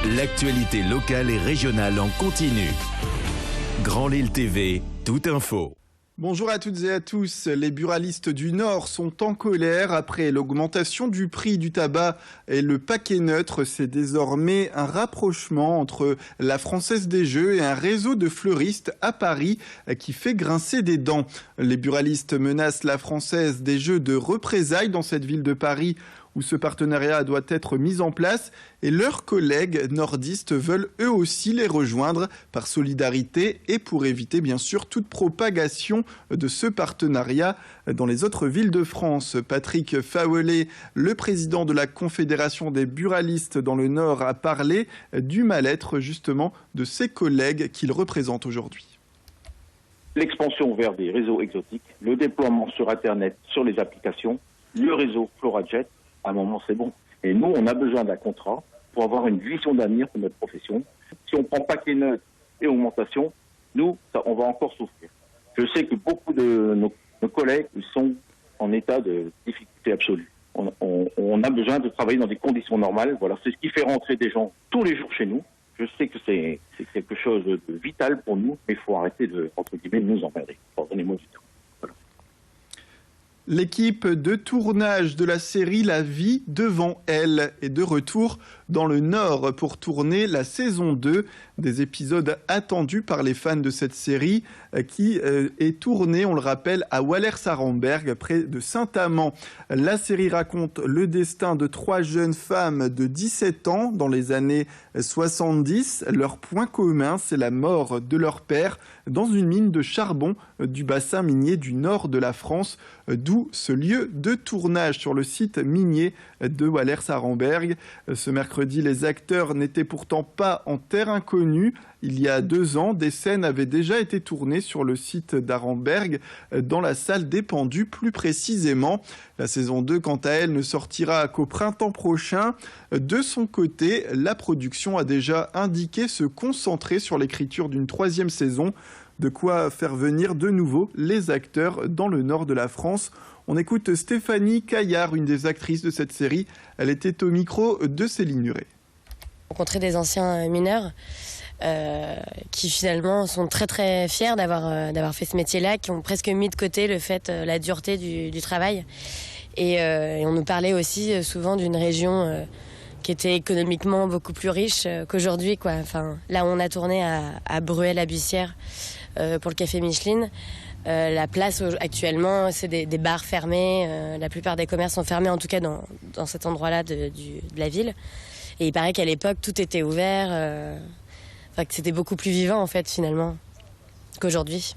L'actualité locale et régionale en continu. Grand Lille TV, toute info. Bonjour à toutes et à tous. Les buralistes du Nord sont en colère après l'augmentation du prix du tabac et le paquet neutre. C'est désormais un rapprochement entre la Française des Jeux et un réseau de fleuristes à Paris qui fait grincer des dents. Les buralistes menacent la Française des Jeux de représailles dans cette ville de Paris où ce partenariat doit être mis en place, et leurs collègues nordistes veulent eux aussi les rejoindre par solidarité et pour éviter bien sûr toute propagation de ce partenariat dans les autres villes de France. Patrick Faouelet, le président de la Confédération des buralistes dans le Nord, a parlé du mal-être justement de ses collègues qu'il représente aujourd'hui. L'expansion vers des réseaux exotiques, le déploiement sur Internet, sur les applications, le réseau FloraJet, à un moment c'est bon. Et nous, on a besoin d'un contrat pour avoir une vision d'avenir pour notre profession. Si on prend paquet neutre et augmentation, nous, on va encore souffrir. Je sais que beaucoup de nos collègues sont en état de difficulté absolue. On a besoin de travailler dans des conditions normales. Voilà, c'est ce qui fait rentrer des gens tous les jours chez nous. Je sais que c'est quelque chose de vital pour nous, mais il faut arrêter de, entre guillemets, de nous emmerder. Pardonnez-moi du temps. L'équipe de tournage de la série La vie devant elle est de retour dans le Nord pour tourner la saison 2, des épisodes attendus par les fans de cette série qui est tournée, on le rappelle, à Wallers-Arenberg, près de Saint-Amand. La série raconte le destin de 3 jeunes femmes de 17 ans dans les années 70. Leur point commun, c'est la mort de leur père dans une mine de charbon du bassin minier du nord de la France, d'où ce lieu de tournage sur le site minier de Wallers-Arenberg. Ce mercredi, les acteurs n'étaient pourtant pas en terre inconnue. Il y a 2 ans, des scènes avaient déjà été tournées sur le site d'Arenberg, dans la salle des Pendus plus précisément. La saison 2, quant à elle, ne sortira qu'au printemps prochain. De son côté, la production a déjà indiqué se concentrer sur l'écriture d'une 3e saison. De quoi faire venir de nouveau les acteurs dans le nord de la France. On écoute Stéphanie Caillard, une des actrices de cette série. Elle était au micro de Céline Nuret. Rencontrer des anciens mineurs qui finalement sont très très fiers d'avoir fait ce métier-là, qui ont presque mis de côté le fait, la dureté du travail. Et on nous parlait aussi souvent d'une région qui était économiquement beaucoup plus riche qu'aujourd'hui, quoi. Enfin, là où on a tourné à Bruel-la-Bussière pour le Café Micheline, la place actuellement, c'est des bars fermés. La plupart des commerces sont fermés, en tout cas dans cet endroit-là de la ville. Et il paraît qu'à l'époque, tout était ouvert, que c'était beaucoup plus vivant, en fait, finalement, qu'aujourd'hui.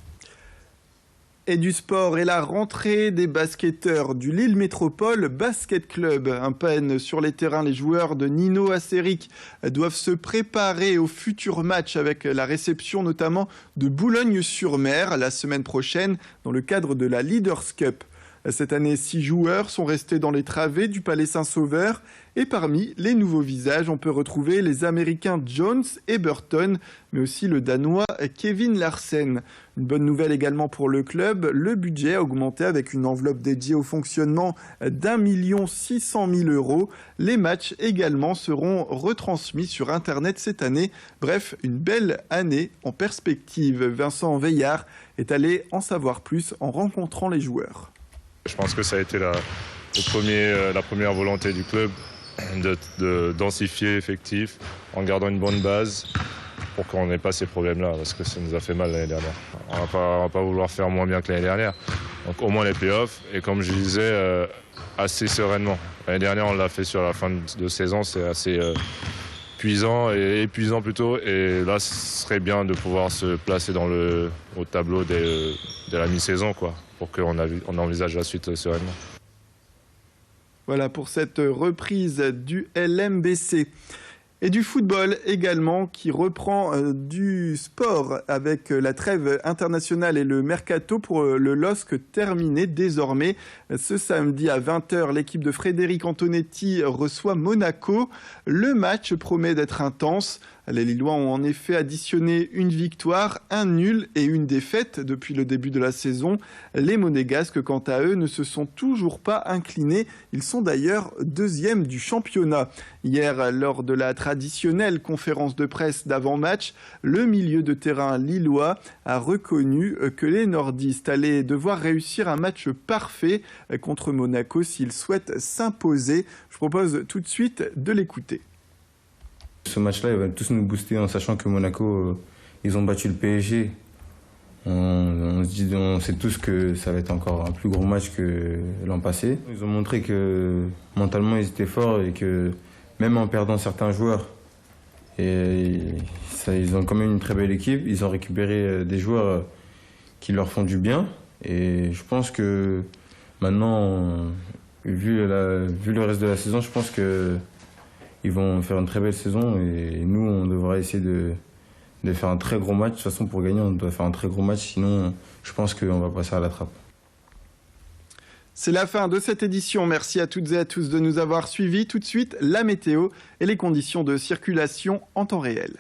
Et du sport et la rentrée des basketteurs du Lille Métropole Basket Club. Un peine sur les terrains, les joueurs de Nino Acéric doivent se préparer au futur match avec la réception notamment de Boulogne-sur-Mer la semaine prochaine dans le cadre de la Leaders Cup. Cette année, 6 joueurs sont restés dans les travées du Palais Saint-Sauveur. Et parmi les nouveaux visages, on peut retrouver les Américains Jones et Burton, mais aussi le Danois Kevin Larsen. Une bonne nouvelle également pour le club, le budget a augmenté avec une enveloppe dédiée au fonctionnement d'1 600 000 €. Les matchs également seront retransmis sur Internet cette année. Bref, une belle année en perspective. Vincent Veillard est allé en savoir plus en rencontrant les joueurs. Je pense que ça a été la première volonté du club de densifier l'effectif en gardant une bonne base pour qu'on n'ait pas ces problèmes-là, parce que ça nous a fait mal l'année dernière. On va pas vouloir faire moins bien que l'année dernière. Donc au moins les playoffs, et comme je disais, assez sereinement. L'année dernière, on l'a fait sur la fin de saison, c'est assez épuisant plutôt, et là, ce serait bien de pouvoir se placer au tableau de la mi-saison, quoi, pour qu'on envisage la suite sereinement. Voilà pour cette reprise du LMBC. Et du football également qui reprend du sport avec la trêve internationale et le mercato pour le LOSC terminé désormais. Ce samedi à 20h, l'équipe de Frédéric Antonetti reçoit Monaco. Le match promet d'être intense Les Lillois ont en effet additionné une victoire, un nul et une défaite depuis le début de la saison. Les Monégasques, quant à eux, ne se sont toujours pas inclinés. Ils sont d'ailleurs deuxièmes du championnat. Hier, lors de la traditionnelle conférence de presse d'avant-match, le milieu de terrain lillois a reconnu que les nordistes allaient devoir réussir un match parfait contre Monaco s'ils souhaitent s'imposer. Je propose tout de suite de l'écouter. Ce match-là, il va tous nous booster en sachant que Monaco, ils ont battu le PSG. On sait tous que ça va être encore un plus gros match que l'an passé. Ils ont montré que mentalement, ils étaient forts et que même en perdant certains joueurs, ils ont quand même une très belle équipe. Ils ont récupéré des joueurs qui leur font du bien. Et je pense que maintenant, vu le reste de la saison, je pense qu'ils vont faire une très belle saison. Et nous, on devra essayer de faire un très gros match. De toute façon, pour gagner, on doit faire un très gros match. Sinon, je pense qu'on va passer à la trappe. C'est la fin de cette édition. Merci à toutes et à tous de nous avoir suivis. Tout de suite, la météo et les conditions de circulation en temps réel.